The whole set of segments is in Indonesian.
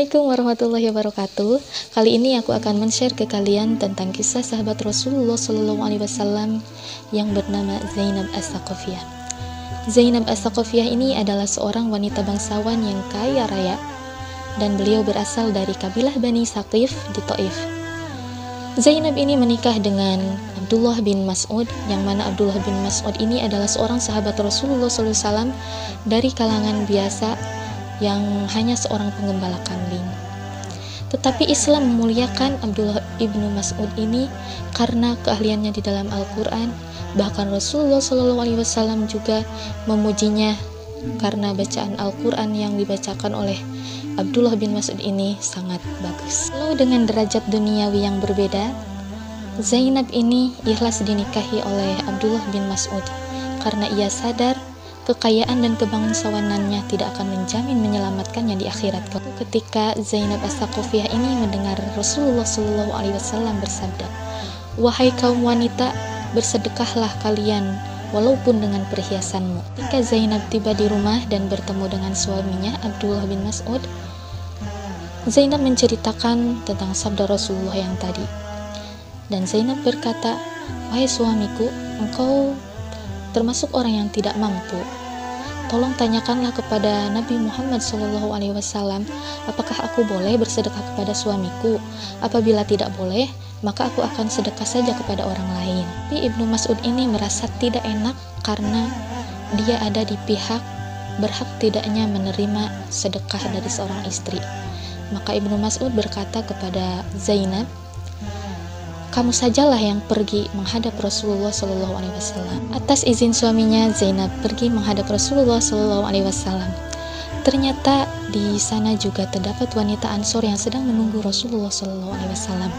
Assalamualaikum warahmatullahi wabarakatuh. Kali ini aku akan men-share ke kalian tentang kisah sahabat Rasulullah SAW yang bernama Zainab As-Saqafiyah. Zainab As-Saqafiyah ini adalah seorang wanita bangsawan yang kaya raya, dan beliau berasal dari kabilah Bani Saqif di Taif. Zainab ini menikah dengan Abdullah bin Mas'ud, yang mana Abdullah bin Mas'ud ini adalah seorang sahabat Rasulullah SAW dari kalangan biasa yang hanya seorang penggembala kambing. Tetapi Islam memuliakan Abdullah ibnu Mas'ud ini karena keahliannya di dalam Al-Quran. Bahkan Rasulullah SAW juga memujinya karena bacaan Al-Quran yang dibacakan oleh Abdullah bin Mas'ud ini sangat bagus. Lalu dengan derajat duniawi yang berbeda, Zainab ini ikhlas dinikahi oleh Abdullah bin Mas'ud karena ia sadar kekayaan dan kebangsawanannya tidak akan menjamin menyelamatkannya di akhirat. Ketika Zainab As-Saqafiyah ini mendengar Rasulullah SAW bersabda, "Wahai kaum wanita, bersedekahlah kalian walaupun dengan perhiasanmu." Ketika Zainab tiba di rumah dan bertemu dengan suaminya Abdullah bin Mas'ud, Zainab menceritakan tentang sabda Rasulullah yang tadi. Dan Zainab berkata, "Wahai suamiku, engkau termasuk orang yang tidak mampu. Tolong tanyakanlah kepada Nabi Muhammad SAW, apakah aku boleh bersedekah kepada suamiku? Apabila tidak boleh, maka aku akan sedekah saja kepada orang lain." Tapi Ibnu Mas'ud ini merasa tidak enak karena dia ada di pihak berhak tidaknya menerima sedekah dari seorang istri. Maka Ibnu Mas'ud berkata kepada Zainab, "Kamu sajalah yang pergi menghadap Rasulullah SAW." Atas izin suaminya, Zainab pergi menghadap Rasulullah SAW. Ternyata di sana juga terdapat wanita Ansor yang sedang menunggu Rasulullah SAW.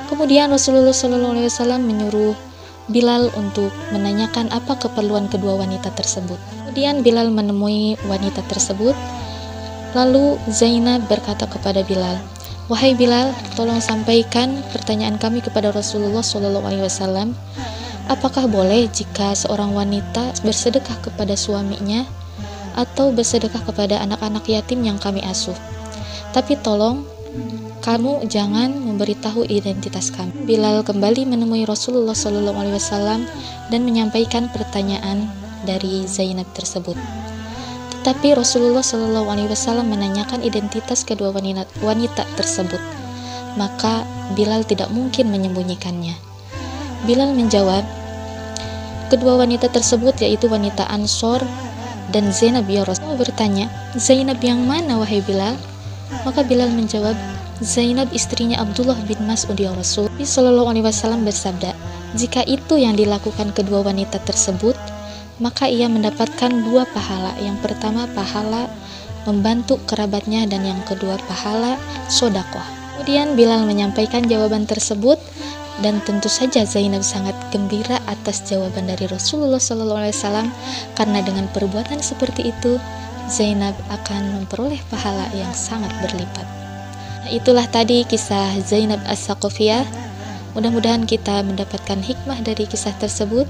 Kemudian Rasulullah SAW menyuruh Bilal untuk menanyakan apa keperluan kedua wanita tersebut. Kemudian Bilal menemui wanita tersebut. Lalu Zainab berkata kepada Bilal, "Wahai Bilal, tolong sampaikan pertanyaan kami kepada Rasulullah SAW. Apakah boleh jika seorang wanita bersedekah kepada suaminya atau bersedekah kepada anak-anak yatim yang kami asuh? Tapi tolong kamu jangan memberitahu identitas kami." Bilal kembali menemui Rasulullah SAW dan menyampaikan pertanyaan dari Zainab tersebut. Tapi Rasulullah SAW menanyakan identitas kedua wanita tersebut. Maka Bilal tidak mungkin menyembunyikannya. Bilal menjawab, kedua wanita tersebut yaitu wanita Ansor dan Zainab ya Rasul. Bertanya, "Zainab yang mana wahai Bilal?" Maka Bilal menjawab, "Zainab istrinya Abdullah bin Mas'ud ya Rasul." Nabi SAW bersabda, "Jika itu yang dilakukan kedua wanita tersebut, maka ia mendapatkan dua pahala. Yang pertama pahala membantu kerabatnya, dan yang kedua pahala sodakoh." Kemudian Bilal menyampaikan jawaban tersebut, dan tentu saja Zainab sangat gembira atas jawaban dari Rasulullah SAW karena dengan perbuatan seperti itu Zainab akan memperoleh pahala yang sangat berlipat. Nah, itulah tadi kisah Zainab As-Saqafiyah. Mudah-mudahan kita mendapatkan hikmah dari kisah tersebut.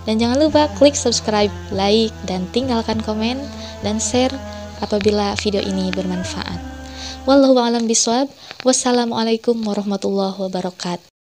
Dan jangan lupa klik subscribe, like, dan tinggalkan komen dan share apabila video ini bermanfaat. Wallahu a'lam bishawab. Wassalamualaikum warahmatullahi wabarakatuh.